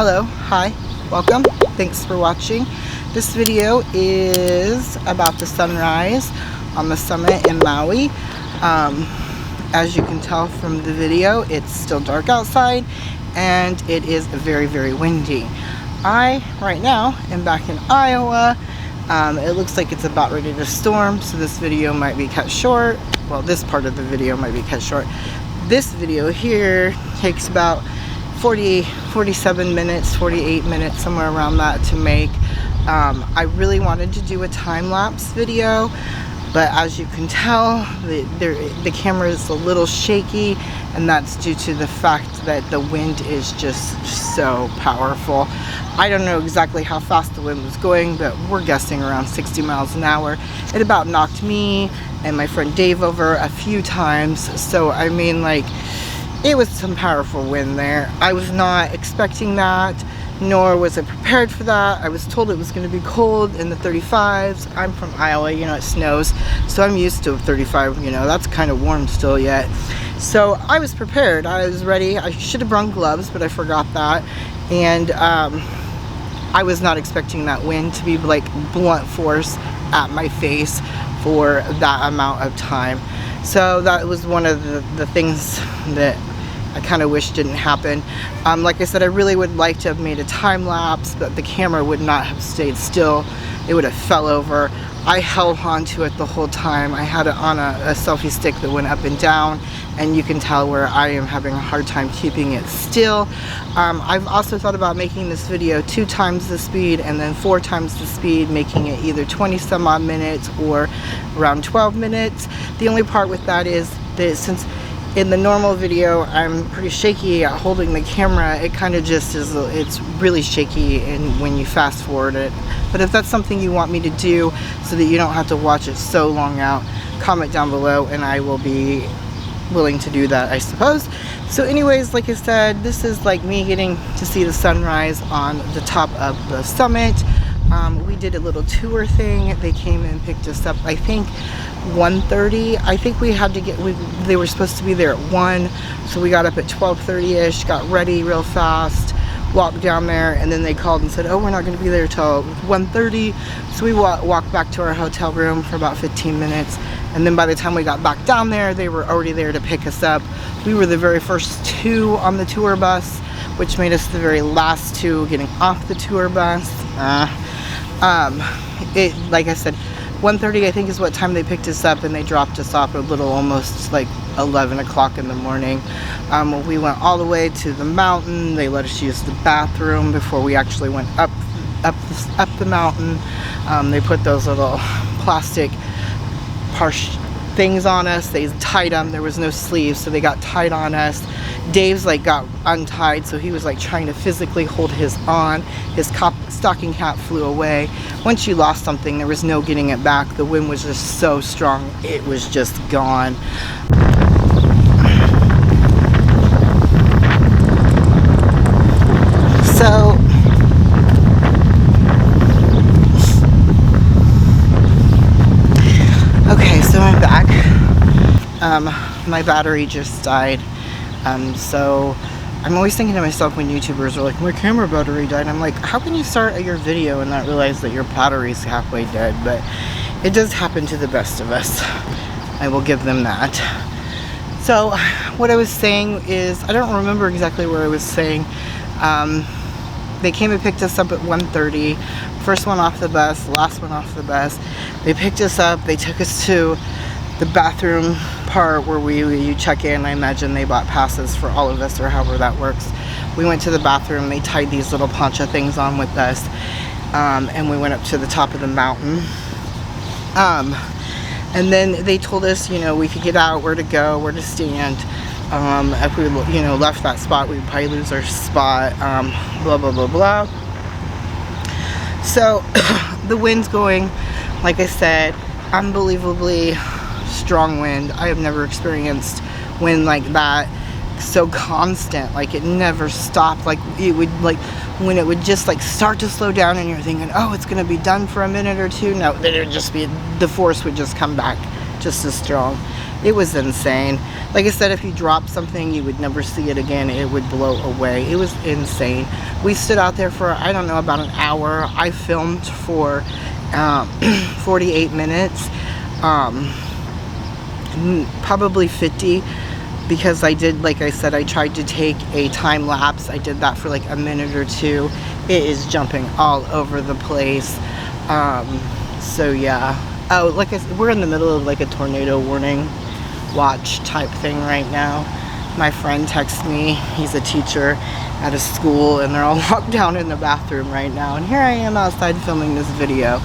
Hello, hi, welcome, thanks for watching. This video is about the sunrise on the summit in Maui. As you can tell from the video, it's still dark outside and it is very, very windy. I, right now, am back in Iowa. It looks like it's about ready to storm, so this video might be cut short. Well, this part of the video might be cut short. This video here takes about 47 minutes, 48 minutes, somewhere around that to make. I really wanted to do a time-lapse video, but as you can tell, the camera is a little shaky, and that's due to the fact that the wind is just so powerful. I don't know exactly how fast the wind was going, but we're guessing around 60 miles an hour. It about knocked me and my friend Dave over a few times, so I mean, like, it was some powerful wind there. I was not expecting that, nor was I prepared for that. I was told it was going to be cold in the 35s. I'm from Iowa, you know, it snows, so I'm used to 35, you know, that's kind of warm still yet. So I was prepared, I was ready. I should have brought gloves, but I forgot that. And I was not expecting that wind to be like blunt force at my face for that amount of time. So that was one of the things that I kind of wish didn't happen. Like I said, I really would like to have made a time lapse, but the camera would not have stayed still. It would have fell over. I held on to it the whole time. I had it on a selfie stick that went up and down, and you can tell where I am having a hard time keeping it still. I've also thought about making this video 2 times the speed and then 4 times the speed, making it either 20 some odd minutes or around 12 minutes. The only part with that is that since in the normal video I'm pretty shaky at holding the camera, it kind of just is, it's really shaky and when you fast forward it. But if that's something you want me to do so that you don't have to watch it so long out, comment down below and I will be willing to do that, I suppose. So anyways, like I said, this is like me getting to see the sunrise on the top of the summit. We did a little tour thing. They came and picked us up, I think 1:30. I think we had to get, they were supposed to be there at 1, so we got up at 12:30ish, got ready real fast, walked down there, and then they called and said, oh, we're not going to be there till 1:30. So we walked back to our hotel room for about 15 minutes, and then by the time we got back down there, they were already there to pick us up. We were the very first 2 on the tour bus, which made us the very last 2 getting off the tour bus. Like I said, 1:30 I think is what time they picked us up, and they dropped us off a little almost like 11 o'clock in the morning. We went all the way to the mountain. They let us use the bathroom before we actually went up the mountain. They put those little plastic things on us. They tied them. There was no sleeves, so they got tied on us. Dave's like got untied, so he was like trying to physically hold his on. His stocking cap flew away. Once you lost something, there was no getting it back. The wind was just so strong, it was just gone. So okay, so I'm back. My battery just died. So I'm always thinking to myself when YouTubers are like, my camera battery died, I'm like, how can you start your video and not realize that your battery's halfway dead? But it does happen to the best of us. I will give them that. So what I was saying is, I don't remember exactly where I was saying. They came and picked us up at 1:30. First one off the bus, last one off the bus. They picked us up, they took us to the bathroom part where you check in. I imagine they bought passes for all of us, or however that works. We went to the bathroom, they tied these little poncho things on with us, and we went up to the top of the mountain. And then they told us, you know, we could get out, where to go, where to stand. If we, you know, left that spot, we'd probably lose our spot, blah, blah, blah, blah. So the wind's going, like I said, unbelievably strong wind. I have never experienced wind like that, so constant, like it never stopped. Like it would, like when it would just like start to slow down and you're thinking, oh, it's gonna be done for a minute or two, no, then it would just be, the force would just come back just as strong. It was insane. Like I said, if you dropped something, you would never see it again. It would blow away. It was insane. We stood out there for, I don't know, about an hour. I filmed for 48 minutes, probably 50, because I did, like I said, I tried to take a time lapse. I did that for like a minute or two. It is jumping all over the place. So yeah. Oh, like I said, we're in the middle of like a tornado warning watch type thing right now. My friend texts me. He's a teacher at a school, and they're all locked down in the bathroom right now. And here I am outside filming this video.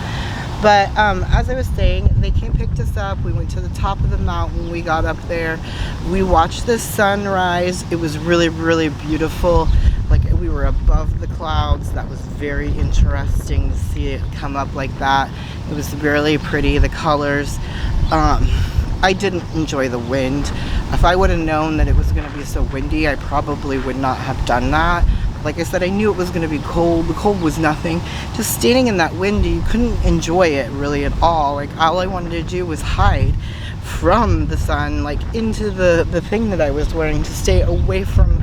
But as I was saying, they came picked us up. We went to the top of the mountain. We got up there. We watched the sunrise. It was really, really beautiful. Like, we were above the clouds. That was very interesting to see it come up like that. It was really pretty, the colors. I didn't enjoy the wind. If I would have known that it was going to be so windy, I probably would not have done that. Like I said, I knew it was going to be cold. The cold was nothing. Just standing in that wind, you couldn't enjoy it really at all. Like, all I wanted to do was hide from the sun, like into the thing that I was wearing to stay away from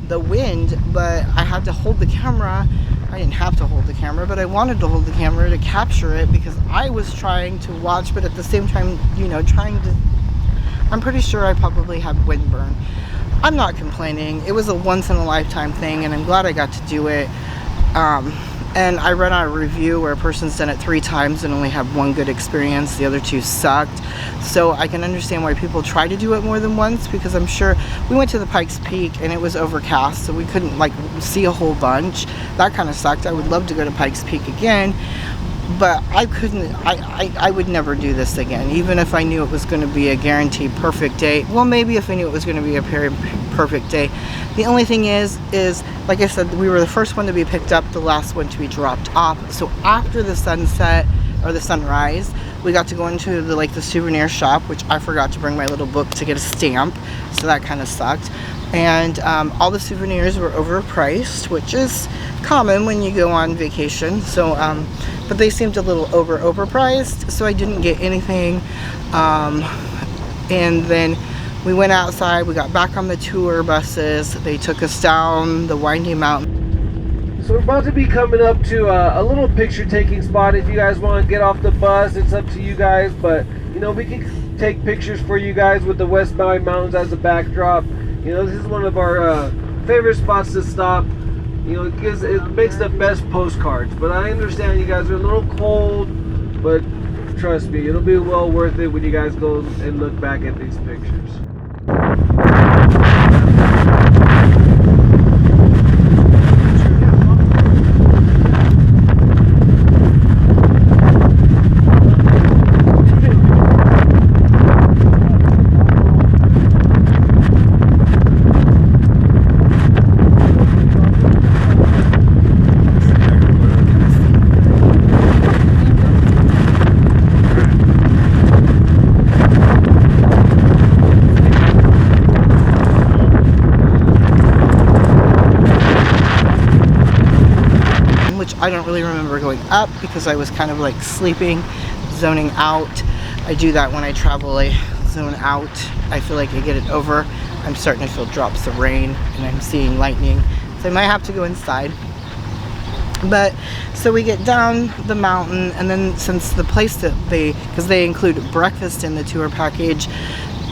the wind. But I had to hold the camera. I didn't have to hold the camera, but I wanted to hold the camera to capture it because I was trying to watch, but at the same time, you know, I'm pretty sure I probably had windburn. I'm not complaining. It was a once-in-a-lifetime thing, and I'm glad I got to do it. And I read on a review where a person's done it 3 times and only had 1 good experience. The other 2 sucked. So I can understand why people try to do it more than once, because I'm sure we went to the Pikes Peak and it was overcast, so we couldn't like see a whole bunch. That kind of sucked. I would love to go to Pikes Peak again, but I couldn't. I would never do this again, even if I knew it was going to be a guaranteed perfect day. Well, maybe if I knew it was going to be a perfect day. The only thing is like I said, we were the first one to be picked up, the last one to be dropped off. So after the sunset or the sunrise, we got to go into the souvenir shop, which I forgot to bring my little book to get a stamp, so that kind of sucked. And all the souvenirs were overpriced, which is common when you go on vacation. So but they seemed a little overpriced, so I didn't get anything. And then we went outside. We got back on the tour buses. They took us down the winding mountain. So we're about to be coming up to a little picture taking spot. If you guys want to get off the bus, it's up to you guys, but you know, we can take pictures for you guys with the West Maui Mountains as a backdrop. You know, this is one of our favorite spots to stop. You know, it makes the best postcards. But I understand you guys are a little cold, but trust me, it'll be well worth it when you guys go and look back at these pictures. I don't really remember going up because I was kind of like sleeping, zoning out. I do that when I travel, I zone out. I feel like I get it over. I'm starting to feel drops of rain and I'm seeing lightning. So I might have to go inside. But so we get down the mountain, and then since the place that because they include breakfast in the tour package,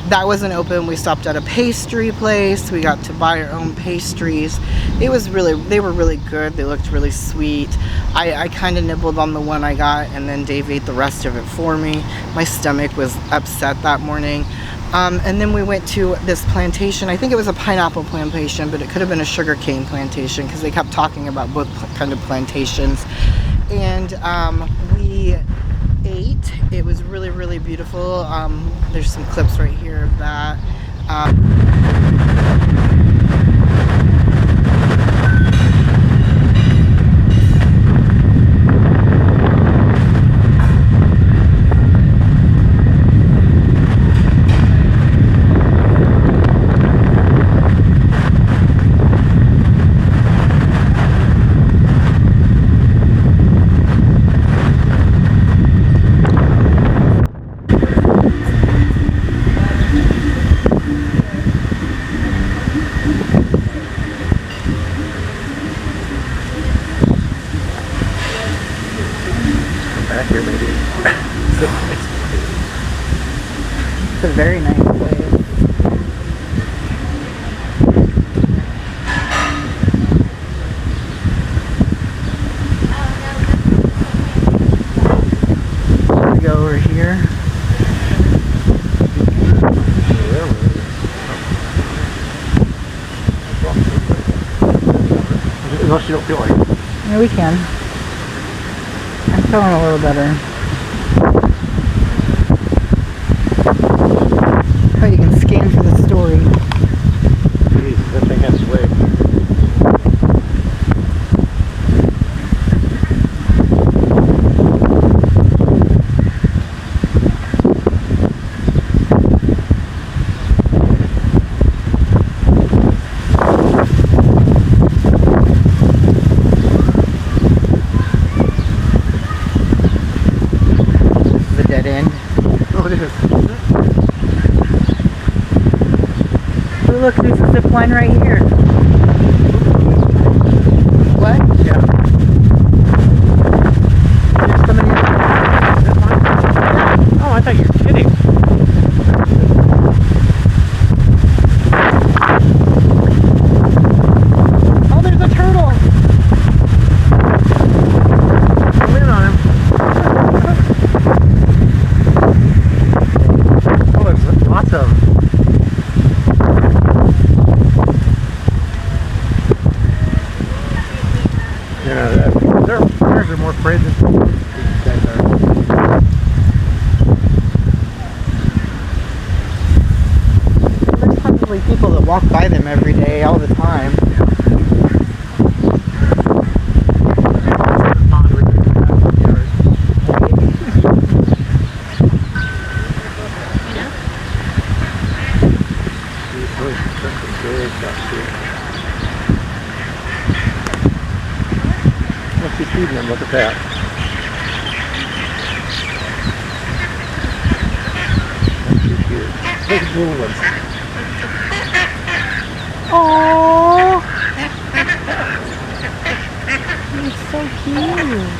that wasn't open, we stopped at a pastry place. We got to buy our own pastries. They were really good. They looked really sweet. I kind of nibbled on the one I got, and then Dave ate the rest of it for me. My stomach was upset that morning. And then we went to this plantation. I think it was a pineapple plantation, but it could have been a sugarcane plantation because they kept talking about both kind of plantations. And we ate. It was really, really beautiful. There's some clips right here of that. It's a very nice place. We go over here. Unless you don't feel like it. Yeah, we can. I'm feeling a little better. Oh, you can scan for the story. Jeez, that thing has swag. Dead end. Oh, it is. Oh, look, there's a zip line right here. What? Yeah. There's somebody else. Zip line? Oh, I thought you were kidding. Oh, there's a turtle. I'm in on him. Oh, there's lots of them. Yeah, theirs are more afraid than these guys are. There's probably people that walk by them every day, all the time. Must be feeding them, look at that. That's too cute. Big blue ones. Aww. You're so cute.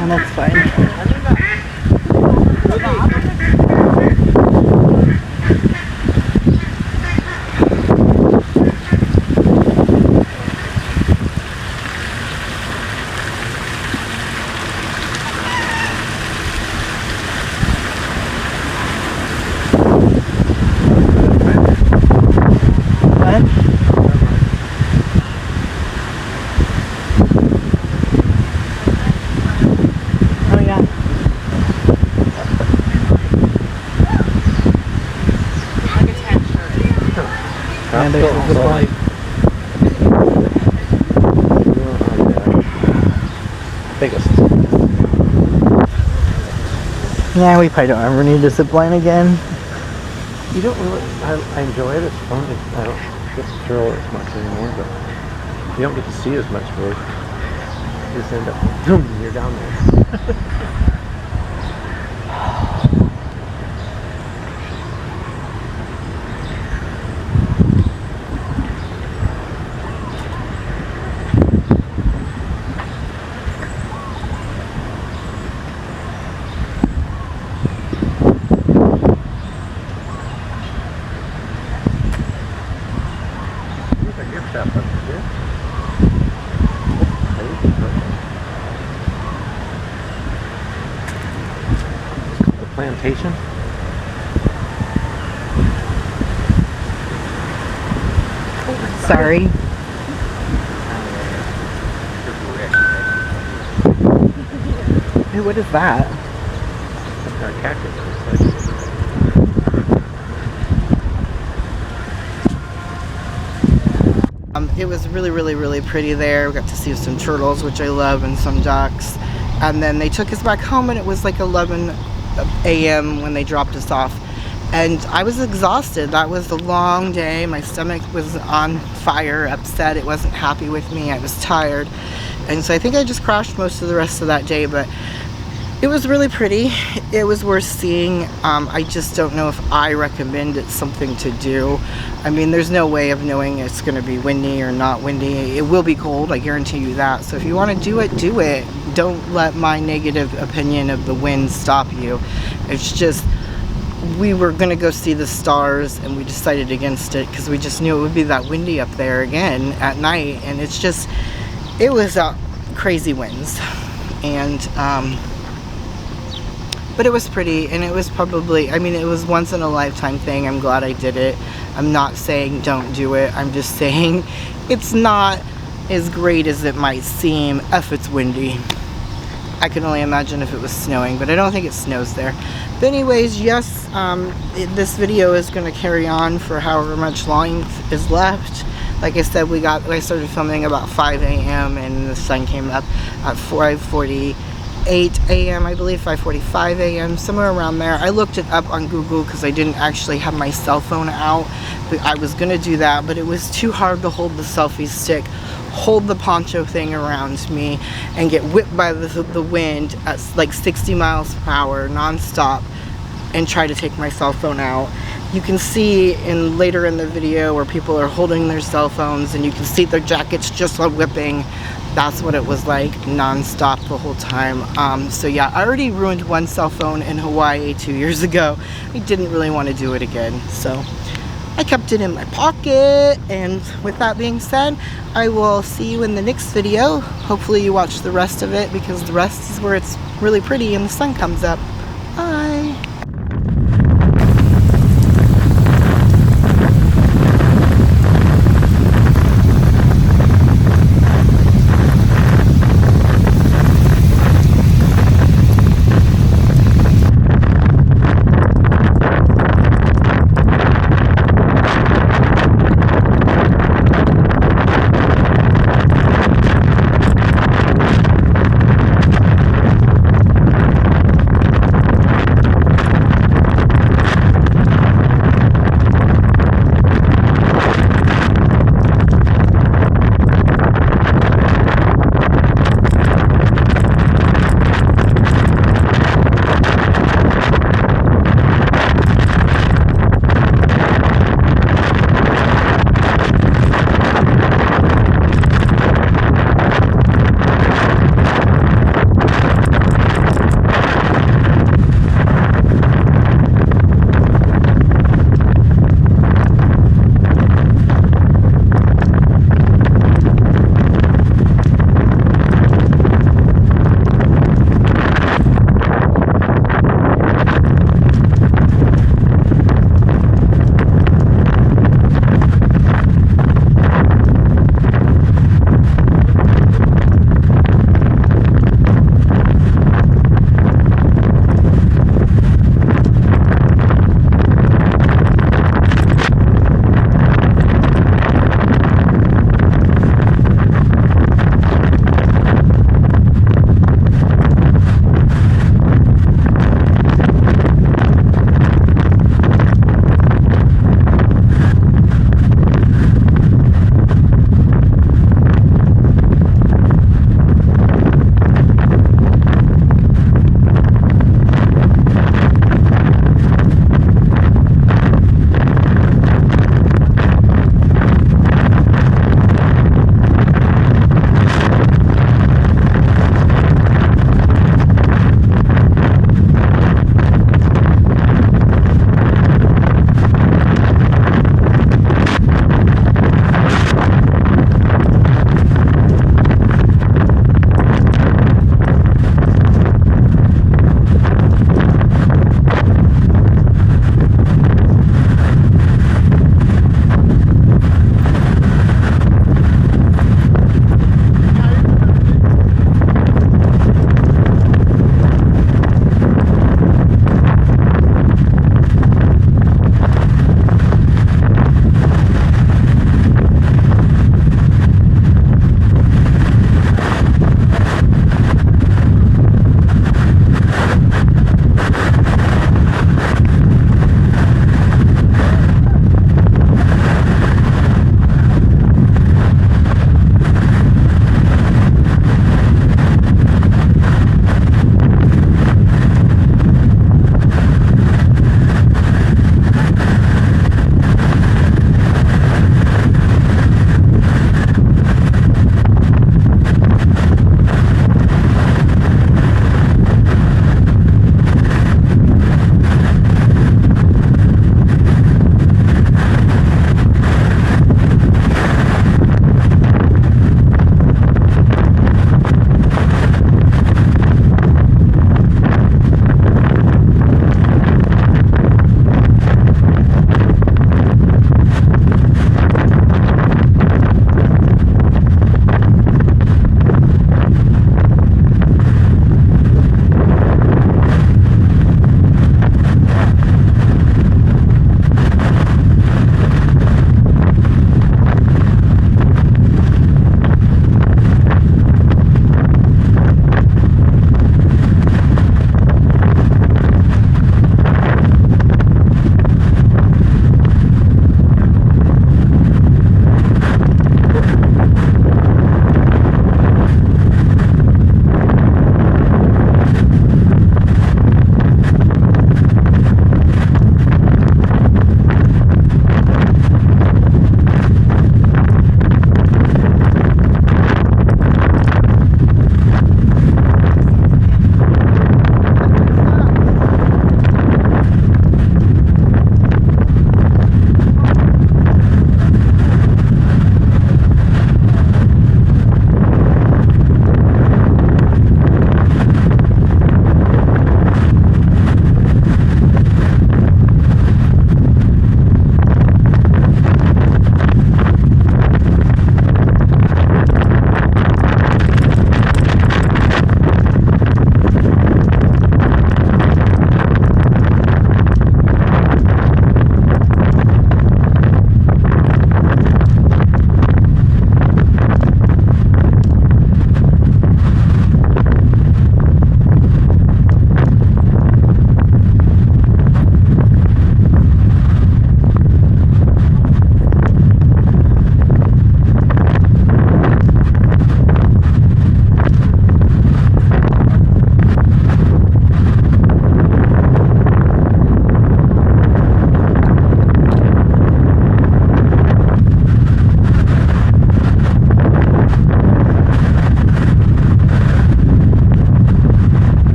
And that's fine. And there's the zip line. Biggest. Yeah, we probably don't ever need a zip line again. You don't really. I enjoy it. It's fun. I don't get to thrill as much anymore, but you don't get to see as much really. You just end up, boom, you're down there. Plantation. Sorry. Hey, what is that? A cactus. It was really pretty there. We got to see some turtles, which I love, and some ducks. And then they took us back home, and it was like 11 a.m. when they dropped us off. And I was exhausted. That was a long day. My stomach was on fire, upset. It wasn't happy with me. I was tired. And so I think I just crashed most of the rest of that day, but it was really pretty. It was worth seeing. I just don't know if I recommend it's something to do. I mean, there's no way of knowing it's going to be windy or not windy. It will be cold, I guarantee you that. So if you want to do it, do it. Don't let my negative opinion of the wind stop you. It's just, we were going to go see the stars and we decided against it because we just knew it would be that windy up there again at night. And it's just, it was crazy winds. And but it was pretty, and it was probably, I mean, it was once in a lifetime thing. I'm glad I did it. I'm not saying don't do it. I'm just saying it's not as great as it might seem if it's windy. I can only imagine if it was snowing, but I don't think it snows there. But anyways, yes, this video is going to carry on for however much length is left. Like I said, I started filming about 5 a.m. and the sun came up at 5:48 a.m. I believe, 5:45 a.m. somewhere around there. I looked it up on Google because I didn't actually have my cell phone out, but I was gonna do that, but it was too hard to hold the selfie stick, hold the poncho thing around me, and get whipped by the wind at like 60 miles per hour non-stop and try to take my cell phone out. You can see later in the video where people are holding their cell phones and you can see their jackets just whipping. That's what it was like non-stop the whole time. So yeah, I already ruined one cell phone in Hawaii 2 years ago. I didn't really want to do it again, so I kept it in my pocket. And with that being said, I will see you in the next video. Hopefully you watch the rest of it because the rest is where it's really pretty and the sun comes up.